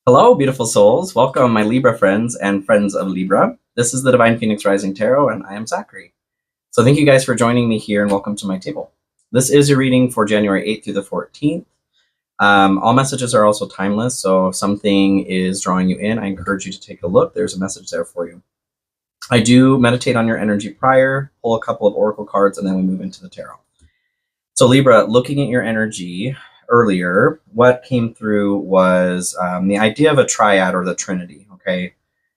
Hello, beautiful souls. Welcome, my Libra friends and friends of Libra. This is the Divine Phoenix Rising Tarot, and I am Zachary. So thank you guys for joining me here, and welcome to my table. This is your reading for January 8th through the 14th. All messages are also timeless, so if something is drawing you in, I encourage you to take a look. There's a message there for you. I do meditate on your energy prior, pull a couple of oracle cards, and then we move into the tarot. So Libra, looking at your energy earlier, what came through was the idea of a triad or the Trinity, okay?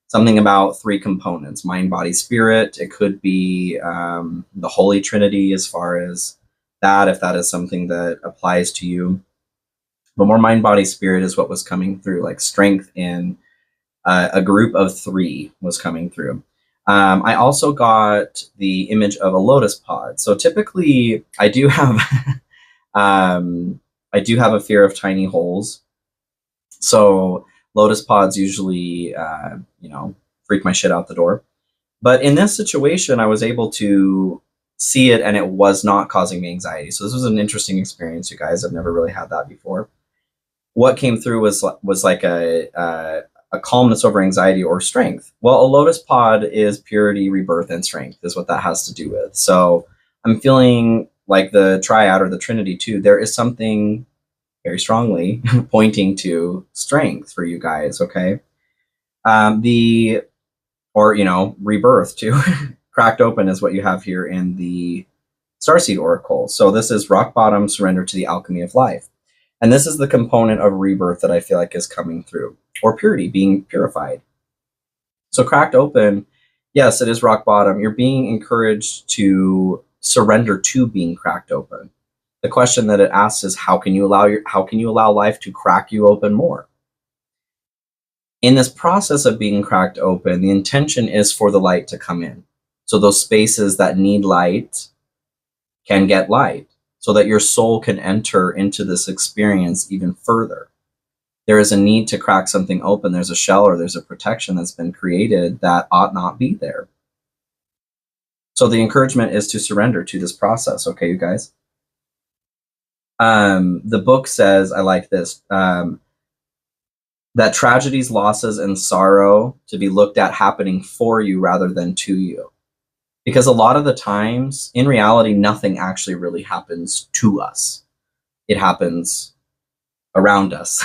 Something about three components, mind, body, spirit. It could be the Holy Trinity as far as that, if that is something that applies to you. But more mind, body, spirit is what was coming through, like strength in a group of three was coming through. I also got the image of a lotus pod. So typically I do have I do have a fear of tiny holes. So lotus pods usually, freak my shit out the door. But in this situation, I was able to see it and it was not causing me anxiety. So this was an interesting experience, you guys. I've never really had that before. What came through was like a calmness over anxiety or strength. Well, a lotus pod is purity, rebirth, and strength is what that has to do with. So I'm feeling like the triad or the Trinity too. There is something very strongly pointing to strength for you guys. Okay. Rebirth too. Cracked open is what you have here in the Starseed Oracle. So this is rock bottom, surrender to the alchemy of life. And this is the component of rebirth that I feel like is coming through, or purity, being purified. So cracked open, yes, it is rock bottom. You're being encouraged to surrender to being cracked open. The question that it asks is, how can you allow life to crack you open more? In this process of being cracked open, the intention is for the light to come in. So those spaces that need light can get light, so that your soul can enter into this experience even further. There is a need to crack something open. There's a shell or there's a protection that's been created that ought not be there. So the encouragement is to surrender to this process. Okay, you guys? The book says, I like this, that tragedies, losses, and sorrow to be looked at happening for you rather than to you. Because a lot of the times, in reality, nothing actually really happens to us. It happens around us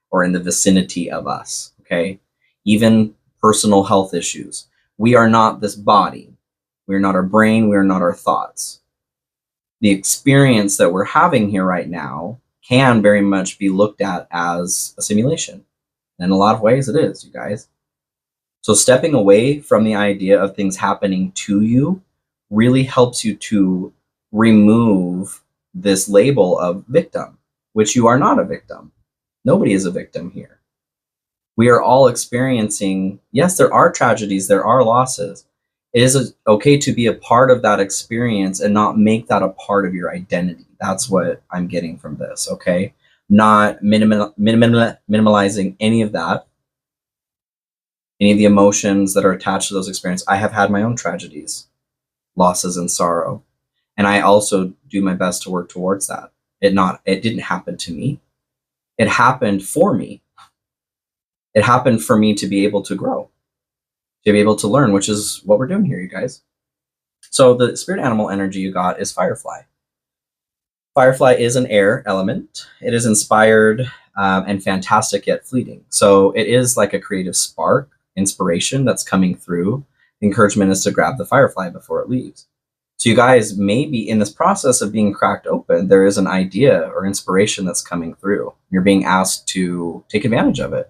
or in the vicinity of us, okay? Even personal health issues. We are not this body. We're not our brain. We're not our thoughts. The experience that we're having here right now can very much be looked at as a simulation. And in a lot of ways, it is, you guys. So stepping away from the idea of things happening to you really helps you to remove this label of victim, which you are not a victim. Nobody is a victim here. We are all experiencing, yes, there are tragedies, there are losses. It is okay to be a part of that experience and not make that a part of your identity. That's what I'm getting from this, okay? Not minimalizing any of that. Any of the emotions that are attached to those experiences. I have had my own tragedies, losses, and sorrow. And I also do my best to work towards that. It didn't happen to me. It happened for me. It happened for me to be able to grow, to be able to learn, which is what we're doing here, you guys. So the spirit animal energy you got is Firefly. Firefly is an air element. It is inspired and fantastic yet fleeting. So it is like a creative spark, inspiration that's coming through. The encouragement is to grab the firefly before it leaves. So you guys may be in this process of being cracked open. There is an idea or inspiration that's coming through. You're being asked to take advantage of it.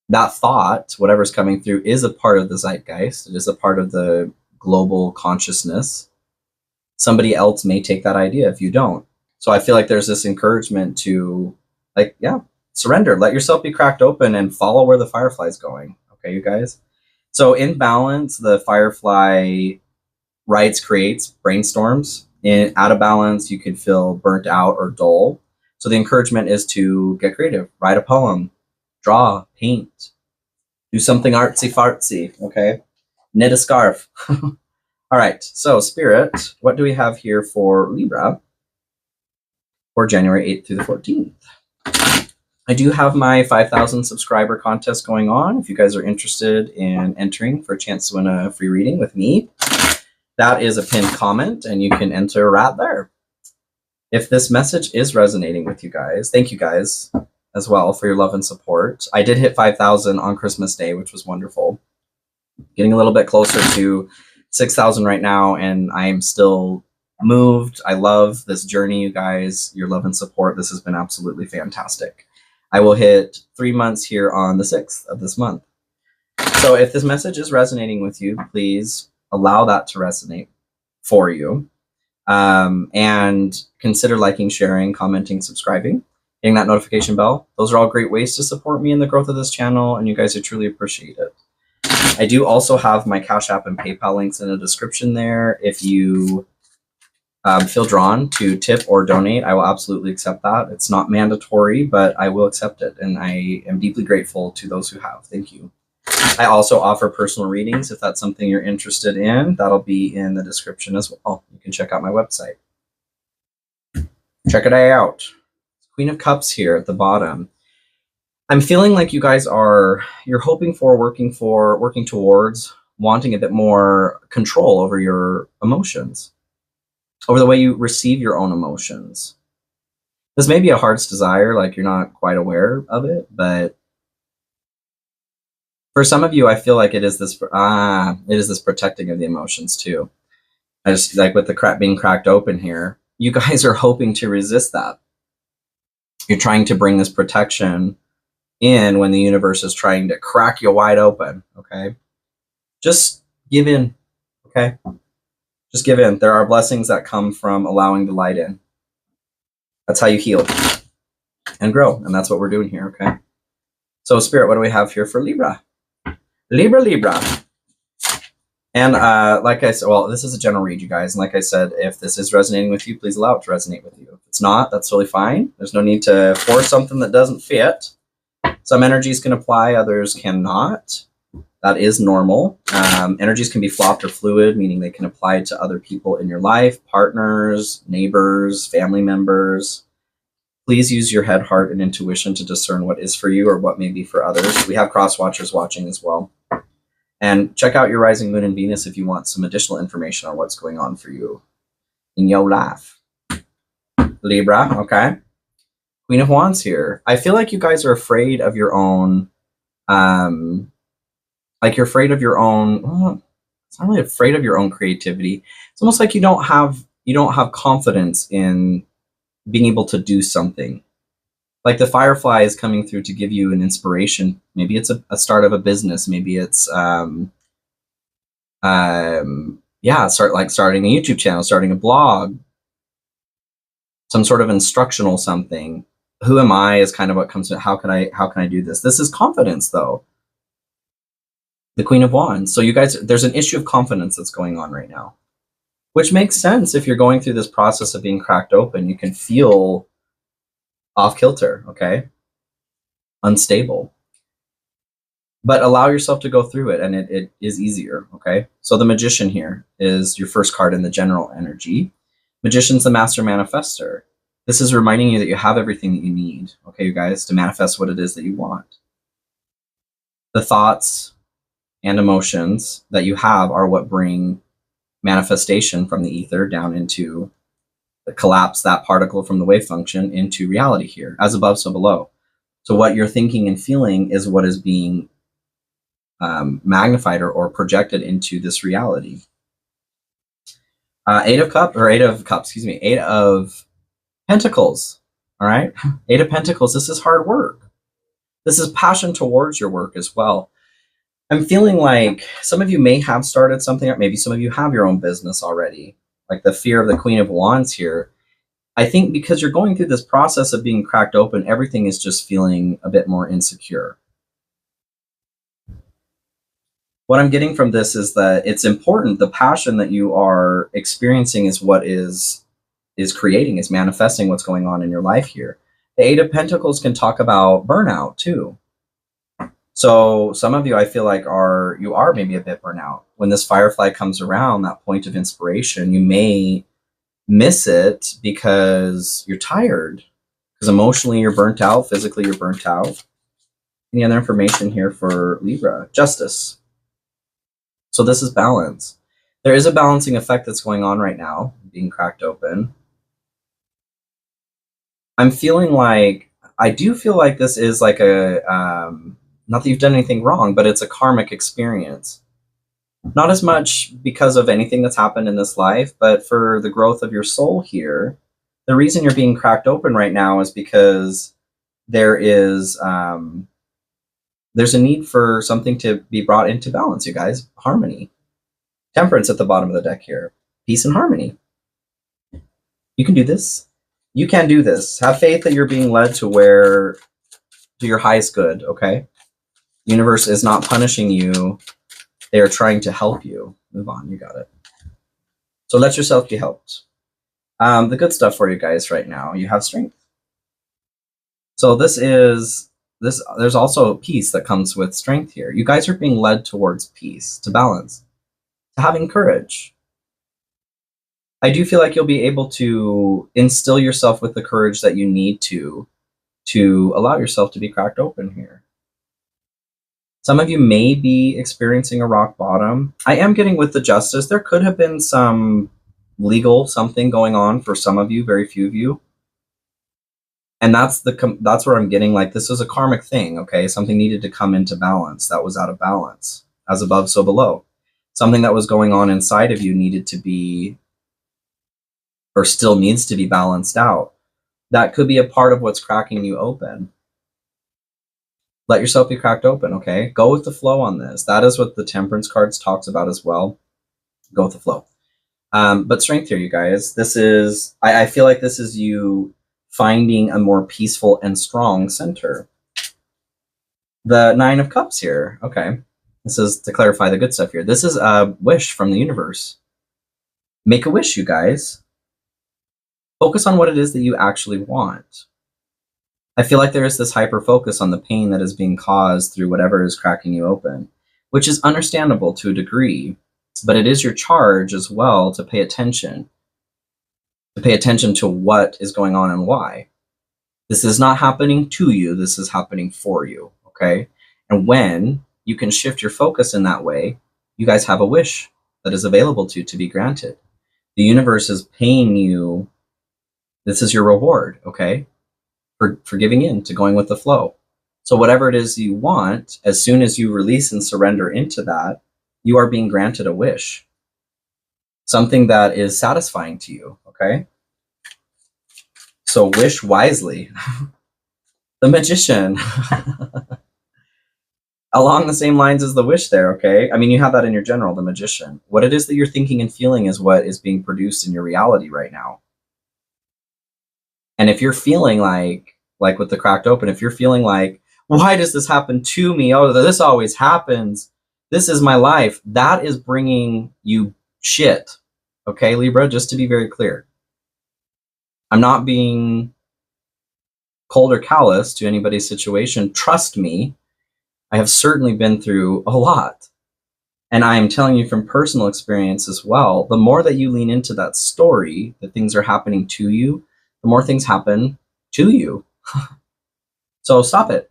That thought, whatever's coming through, is a part of the zeitgeist. It is a part of the global consciousness. Somebody else may take that idea if you don't. So I feel like there's this encouragement to, surrender. Let yourself be cracked open and follow where the firefly's going. Okay, you guys? So in balance, the firefly writes, creates, brainstorms. Out of balance, you can feel burnt out or dull. So the encouragement is to get creative. Write a poem, draw, paint, do something artsy-fartsy, okay? Knit a scarf. All right, so Spirit, what do we have here for Libra for January 8th through the 14th? I do have my 5,000 subscriber contest going on. If you guys are interested in entering for a chance to win a free reading with me, that is a pinned comment and you can enter right there. If this message is resonating with you guys, thank you guys as well for your love and support. I did hit 5,000 on Christmas Day, which was wonderful. Getting a little bit closer to 6,000 right now, and I'm still moved. I love this journey, you guys, your love and support. This has been absolutely fantastic. I will hit 3 months here on the 6th of this month. So if this message is resonating with you, please allow that to resonate for you. And consider liking, sharing, commenting, subscribing, hitting that notification bell. Those are all great ways to support me in the growth of this channel, and you guys, I truly appreciate it. I do also have my Cash App and PayPal links in the description there. If you feel drawn to tip or donate, I will absolutely accept that. It's not mandatory, but I will accept it, and I am deeply grateful to those who have. Thank you. I also offer personal readings. If that's something you're interested in, that'll be in the description as well. You can check out my website. Check it out. Queen of Cups here at the bottom. I'm feeling like you guys you're hoping for, working towards, wanting a bit more control over your emotions, over the way you receive your own emotions. This may be a heart's desire, like you're not quite aware of it, but for some of you, I feel like it is this protecting of the emotions too. I just like with the being cracked open here, you guys are hoping to resist that. You're trying to bring this protection in when the universe is trying to crack you wide open. Okay, just give in. Okay, just give in. There are blessings that come from allowing the light in. That's how you heal and grow, and that's what we're doing here. Okay, so Spirit, what do we have here for Libra? Libra. And like I said, well, this is a general read, you guys. And like I said, if this is resonating with you, please allow it to resonate with you. If it's not, that's totally fine. There's no need to force something that doesn't fit. Some energies can apply, others cannot. That is normal. Energies can be flopped or fluid, meaning they can apply to other people in your life, partners, neighbors, family members. Please use your head, heart, and intuition to discern what is for you or what may be for others. We have cross watchers watching as well. And check out your rising moon and Venus if you want some additional information on what's going on for you in your life. Libra, okay. Queen of Wands here. I feel like you guys are afraid of your own, like you're afraid of your own, well, it's not really afraid of your own creativity. It's almost like you don't have confidence in being able to do something. Like the firefly is coming through to give you an inspiration. Maybe it's a start of a business. Maybe it's starting a YouTube channel, starting a blog, some sort of instructional something. Who am I is kind of what comes to how can I do this? This is confidence though. The Queen of Wands. So you guys, there's an issue of confidence that's going on right now, which makes sense if you're going through this process of being cracked open. You can feel off kilter, okay? Unstable. But allow yourself to go through it and it is easier, okay? So the Magician here is your first card in the general energy. Magician's the master manifester. This is reminding you that you have everything that you need, okay, you guys, to manifest what it is that you want. The thoughts and emotions that you have are what bring manifestation from the ether down into collapse that particle from the wave function into reality here, as above, so below. So what you're thinking and feeling is what is being magnified or projected into this reality. Eight of Pentacles. All right. Eight of Pentacles. This is hard work. This is passion towards your work as well. I'm feeling like some of you may have started something, or maybe some of you have your own business already. Like the fear of the Queen of Wands here. I think because you're going through this process of being cracked open, everything is just feeling a bit more insecure. What I'm getting from this is that it's important. The passion that you are experiencing is what is creating, is manifesting what's going on in your life here. The Eight of Pentacles can talk about burnout too. So some of you, I feel like you are maybe a bit burnout. When this firefly comes around, that point of inspiration, you may miss it because you're tired, Because emotionally you're burnt out, physically you're burnt out. Any other information here for Libra? Justice. So this is balance. There is a balancing effect that's going on right now, being cracked open. I'm feeling like, I do feel like this is like a, not that you've done anything wrong, but it's a karmic experience. Not as much because of anything that's happened in this life, but for the growth of your soul here. The reason you're being cracked open right now is because there is, there's a need for something to be brought into balance, you guys. Harmony. Temperance at the bottom of the deck here. Peace and harmony. You can do this. You can do this. Have faith that you're being led to your highest good, okay? The universe is not punishing you. They are trying to help you. Move on, you got it. So let yourself be helped. The good stuff for you guys right now, you have strength. So there's also peace that comes with strength here. You guys are being led towards peace, to balance, to having courage. I do feel like you'll be able to instill yourself with the courage that you need to allow yourself to be cracked open here. Some of you may be experiencing a rock bottom. I am getting with the justice. There could have been some legal something going on for some of you, very few of you. And that's where I'm getting, like, this was a karmic thing, okay? Something needed to come into balance that was out of balance. As above, so below. Something that was going on inside of you needed to be, or still needs to be, balanced out. That could be a part of what's cracking you open. Let yourself be cracked open, okay? Go with the flow on this. That is what the Temperance cards talks about as well. Go with the flow. But strength here, you guys. This is, I feel like this is you finding a more peaceful and strong center. The Nine of Cups here, okay. This is to clarify the good stuff here. This is a wish from the universe. Make a wish, you guys. Focus on what it is that you actually want. I feel like there is this hyper focus on the pain that is being caused through whatever is cracking you open, which is understandable to a degree, but it is your charge as well to pay attention to what is going on and why. This is not happening to you, this is happening for you, okay? And when you can shift your focus in that way, you guys have a wish that is available to be granted. The universe is paying you, this is your reward, okay? For giving in, to going with the flow. So whatever it is you want, as soon as you release and surrender into that, you are being granted a wish. Something that is satisfying to you, okay? So wish wisely. The Magician. Along the same lines as the wish there, okay? I mean, you have that in your general, the Magician. What it is that you're thinking and feeling is what is being produced in your reality right now. And if you're feeling like with the cracked open, if you're feeling like, why does this happen to me? Oh, this always happens. This is my life. That is bringing you shit. Okay, Libra, just to be very clear. I'm not being cold or callous to anybody's situation. Trust me, I have certainly been through a lot. And I am telling you from personal experience as well, the more that you lean into that story, that things are happening to you, the more things happen to you. So stop it.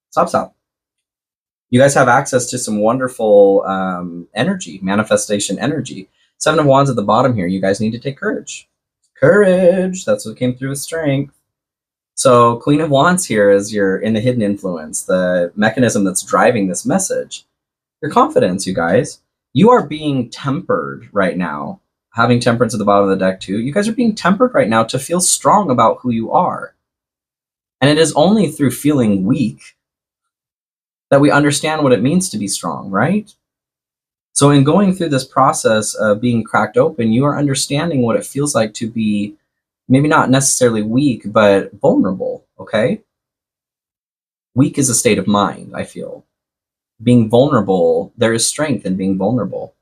Stop. You guys have access to some wonderful energy, manifestation energy. Seven of Wands at the bottom here. You guys need to take courage. Courage. That's what came through with strength. So Queen of Wands here is your in the hidden influence, the mechanism that's driving this message. Your confidence, you guys. You are being tempered right now. Having Temperance at the bottom of the deck too. You guys are being tempered right now to feel strong about who you are. And it is only through feeling weak that we understand what it means to be strong, right? So in going through this process of being cracked open, you are understanding what it feels like to be maybe not necessarily weak, but vulnerable, okay? Weak is a state of mind, I feel. Being vulnerable, there is strength in being vulnerable.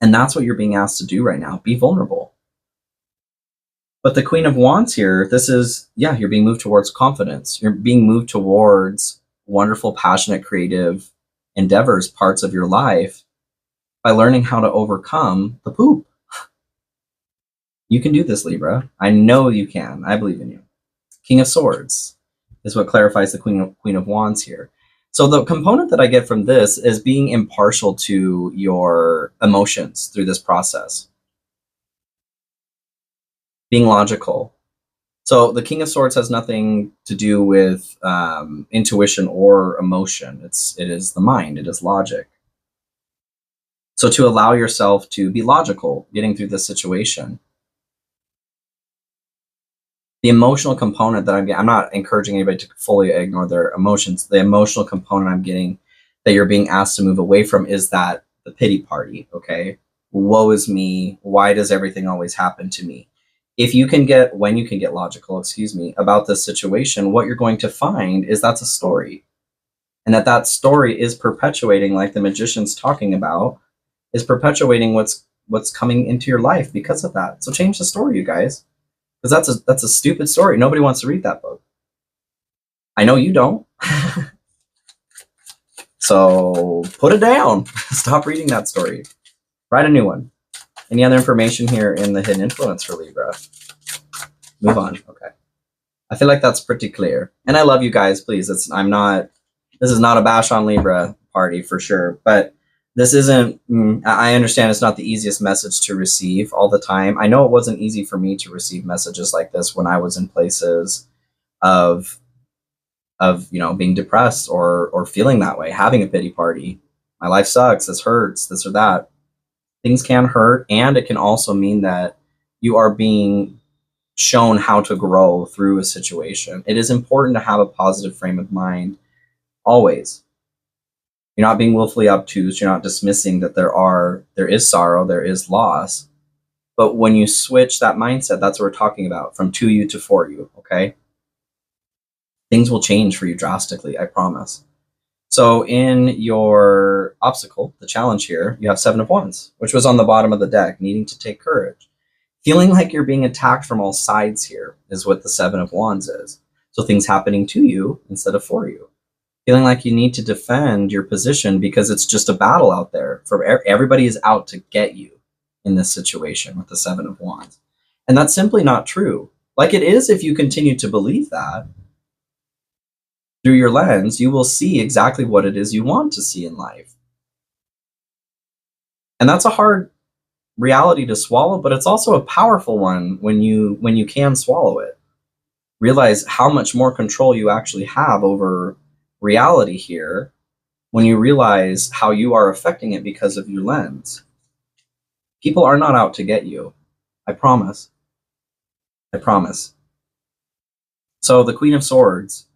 And that's what you're being asked to do right now, be vulnerable. But the Queen of Wands here, this is, yeah, you're being moved towards confidence. You're being moved towards wonderful, passionate, creative endeavors, parts of your life, by learning how to overcome the poop. You can do this, Libra. I know you can. I believe in you. King of Swords is what clarifies the Queen of Wands here. So the component that I get from this is being impartial to your emotions through this process. Being logical. So the King of Swords has nothing to do with intuition or emotion. It is the mind. It is logic. So to allow yourself to be logical getting through this situation. The emotional component that I'm not encouraging anybody to fully ignore their emotions. The emotional component I'm getting that you're being asked to move away from is that the pity party, okay? Woe is me. Why does everything always happen to me? When you can get logical, about this situation, what you're going to find is that's a story. And that story is perpetuating, like the magician's talking about, is perpetuating what's coming into your life because of that. So change the story, you guys. Because that's a stupid story. Nobody wants to read that book. I know you don't. So put it down. Stop reading that story. Write a new one. Any other information here in the hidden influence for Libra? Move on. Okay. I feel like that's pretty clear. And I love you guys, please. This is not a bash on Libra party for sure. But this isn't, I understand it's not the easiest message to receive all the time. I know it wasn't easy for me to receive messages like this when I was in places of being depressed or feeling that way, having a pity party. My life sucks, this hurts, this or that. Things can hurt, and it can also mean that you are being shown how to grow through a situation. It is important to have a positive frame of mind always. You're not being willfully obtuse. You're not dismissing that there is sorrow, there is loss. But when you switch that mindset, that's what we're talking about, from to you to for you, okay? Things will change for you drastically, I promise. So in your obstacle, the challenge here, you have 7 of Wands, which was on the bottom of the deck, needing to take courage. Feeling like you're being attacked from all sides here is what the 7 of Wands is. So things happening to you instead of for you. Feeling like you need to defend your position because it's just a battle out there. Everybody is out to get you in this situation with the 7 of Wands. And that's simply not true. Like it is if you continue to believe that. Through your lens, you will see exactly what it is you want to see in life. And that's a hard reality to swallow, but it's also a powerful one when you can swallow it. Realize how much more control you actually have over reality here when you realize how you are affecting it because of your lens. People are not out to get you. I promise. I promise. So the Queen of Swords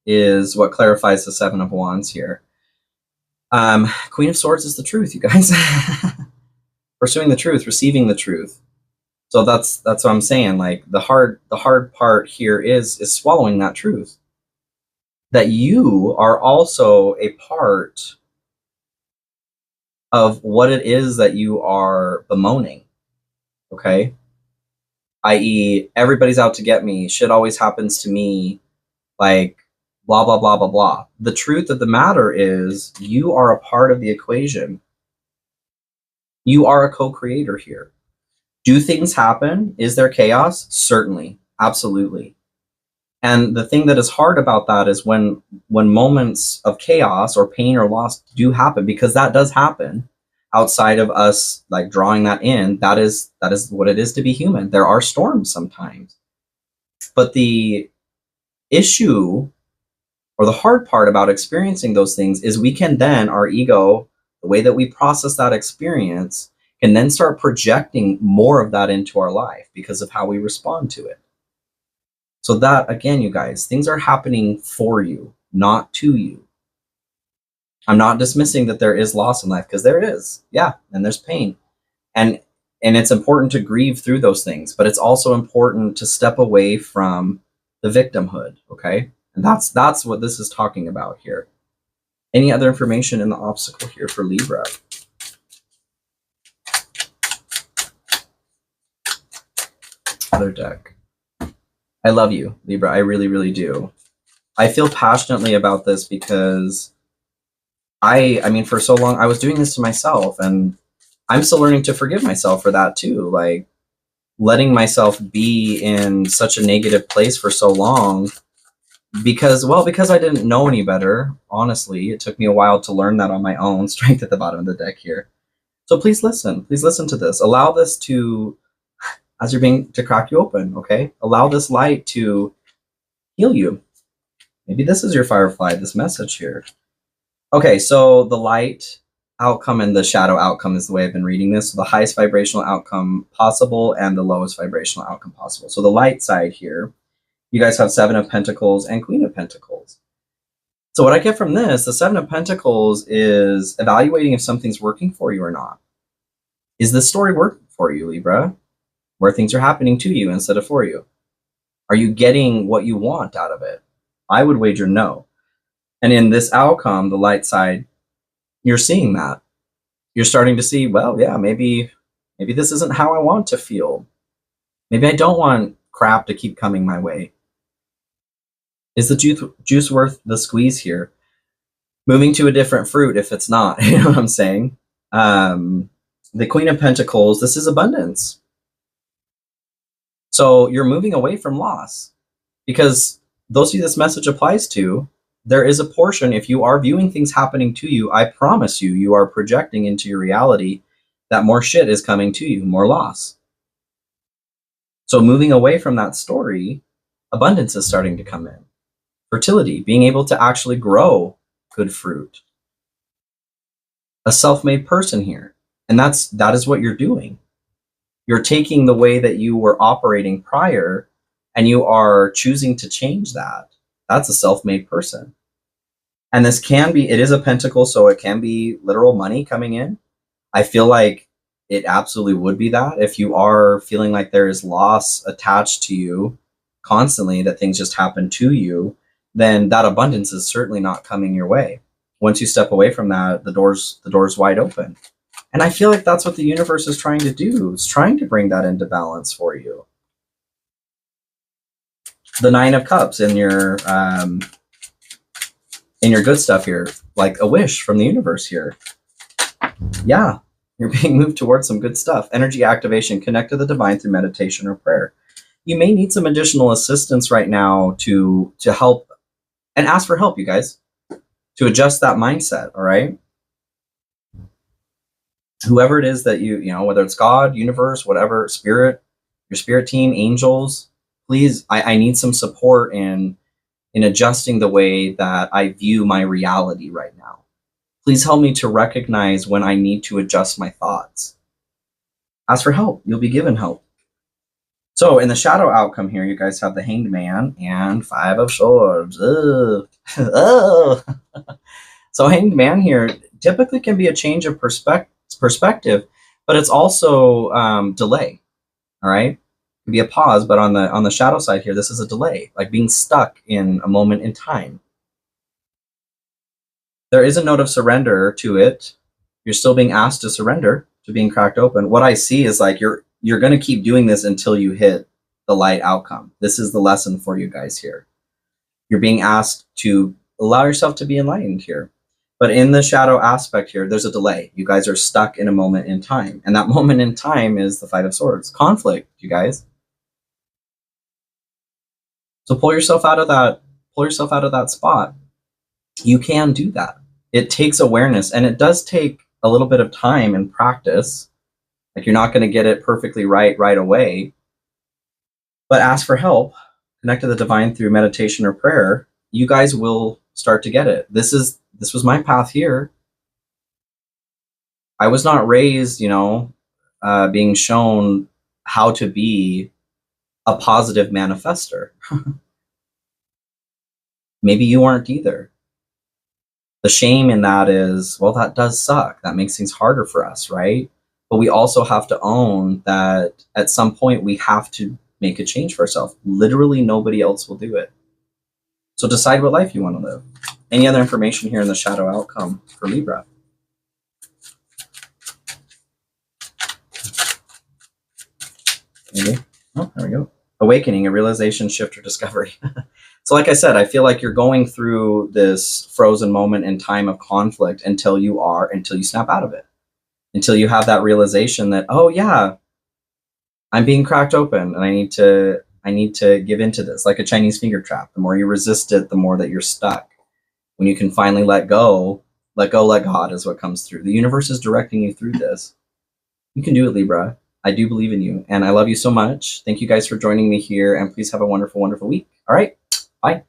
is what clarifies the 7 of Wands here. Queen of Swords is the truth, you guys. Pursuing the truth, receiving the truth. So that's what I'm saying. Like the hard part here is swallowing that truth. That you are also a part of what it is that you are bemoaning. Okay? i.e., everybody's out to get me. Shit always happens to me. Like, blah, blah, blah, blah, blah. The truth of the matter is you are a part of the equation. You are a co-creator here. Do things happen? Is there chaos? Certainly. Absolutely. And the thing that is hard about that is when moments of chaos or pain or loss do happen, because that does happen outside of us like drawing that in, that is what it is to be human. There are storms sometimes. But the issue or the hard part about experiencing those things is we can then, our ego, the way that we process that experience, can then start projecting more of that into our life because of how we respond to it. So that, again, you guys, things are happening for you, not to you. I'm not dismissing that there is loss in life, because there is, yeah, and there's pain. And it's important to grieve through those things, but it's also important to step away from the victimhood, okay? And that's what this is talking about here. Any other information in the obstacle here for Libra? Other deck. I love you, Libra. I really, really do. I feel passionately about this because I mean, for so long, I was doing this to myself, and I'm still learning to forgive myself for that too. Like, letting myself be in such a negative place for so long because I didn't know any better. Honestly, it took me a while to learn that on my own. Strength at the bottom of the deck here. So please listen to this. Allow this to, as you're being, to crack you open. Okay, allow this light to heal you. Maybe this is your firefly, this message here. Okay, so the light outcome and the shadow outcome is the way I've been reading this. So the highest vibrational outcome possible and the lowest vibrational outcome possible. So the light side here, you guys have Seven of Pentacles and Queen of Pentacles. So what I get from this, the Seven of Pentacles is evaluating if something's working for you or not. Is this story working for you, Libra? Where things are happening to you instead of for you? Are you getting what you want out of it? I would wager no. And in this outcome, the light side, you're seeing that. You're starting to see, well, yeah, maybe this isn't how I want to feel. Maybe I don't want crap to keep coming my way. Is the juice worth the squeeze here? Moving to a different fruit if it's not, you know what I'm saying? The Queen of Pentacles, this is abundance. So you're moving away from loss because those of you this message applies to, there is a portion, if you are viewing things happening to you, I promise you, you are projecting into your reality that more shit is coming to you, more loss. So moving away from that story, abundance is starting to come in. Fertility, being able to actually grow good fruit. A self-made person here. And that is what you're doing. You're taking the way that you were operating prior and you are choosing to change that. That's a self-made person. And this can be, it is a pentacle, so it can be literal money coming in. I feel like it absolutely would be that. If you are feeling like there is loss attached to you constantly, that things just happen to you, then that abundance is certainly not coming your way. Once you step away from that, the door's wide open. And I feel like that's what the universe is trying to do. It's trying to bring that into balance for you. The Nine of Cups in your good stuff here, like a wish from the universe here. Yeah, you're being moved towards some good stuff. Energy activation, connect to the divine through meditation or prayer. You may need some additional assistance right now to help, and ask for help, you guys, to adjust that mindset, all right? Whoever it is that you know, whether it's God, universe, whatever, spirit, your spirit team, angels, please, I need some support in adjusting the way that I view my reality right now. Please help me to recognize when I need to adjust my thoughts. Ask for help. You'll be given help. So in the shadow outcome here, you guys have the Hanged Man and Five of Swords. Ugh. Oh. So Hanged Man here typically can be a change of perspective, but it's also delay. All right, it could be a pause, but on the shadow side here, this is a delay, like being stuck in a moment in time. There is a note of surrender to it. You're still being asked to surrender, to being cracked open. What I see is like you're going to keep doing this until you hit the light outcome. This is the lesson for you guys here. You're being asked to allow yourself to be enlightened here. But in the shadow aspect here, there's a delay. You guys are stuck in a moment in time. And that moment in time is the Five of Swords. Conflict, you guys. So pull yourself out of that spot. You can do that. It takes awareness, and it does take a little bit of time and practice. Like you're not going to get it perfectly right away. But ask for help. Connect to the divine through meditation or prayer. You guys will start to get it. This was my path here. I was not raised, being shown how to be a positive manifester. Maybe you aren't either. The shame in that is, well, that does suck. That makes things harder for us, right? But we also have to own that at some point we have to make a change for ourselves. Literally nobody else will do it. So decide what life you want to live. Any other information here in the shadow outcome for Libra? Maybe. Oh, there we go. Awakening, a realization, shift, or discovery. So like I said, I feel like you're going through this frozen moment in time of conflict until you snap out of it. Until you have that realization that, oh yeah, I'm being cracked open, and I need to give into this, like a Chinese finger trap. The more you resist it, the more that you're stuck. When you can finally let go, let God is what comes through. The universe is directing you through this. You can do it, Libra. I do believe in you, and I love you so much. Thank you guys for joining me here, and please have a wonderful, wonderful week. All right, bye.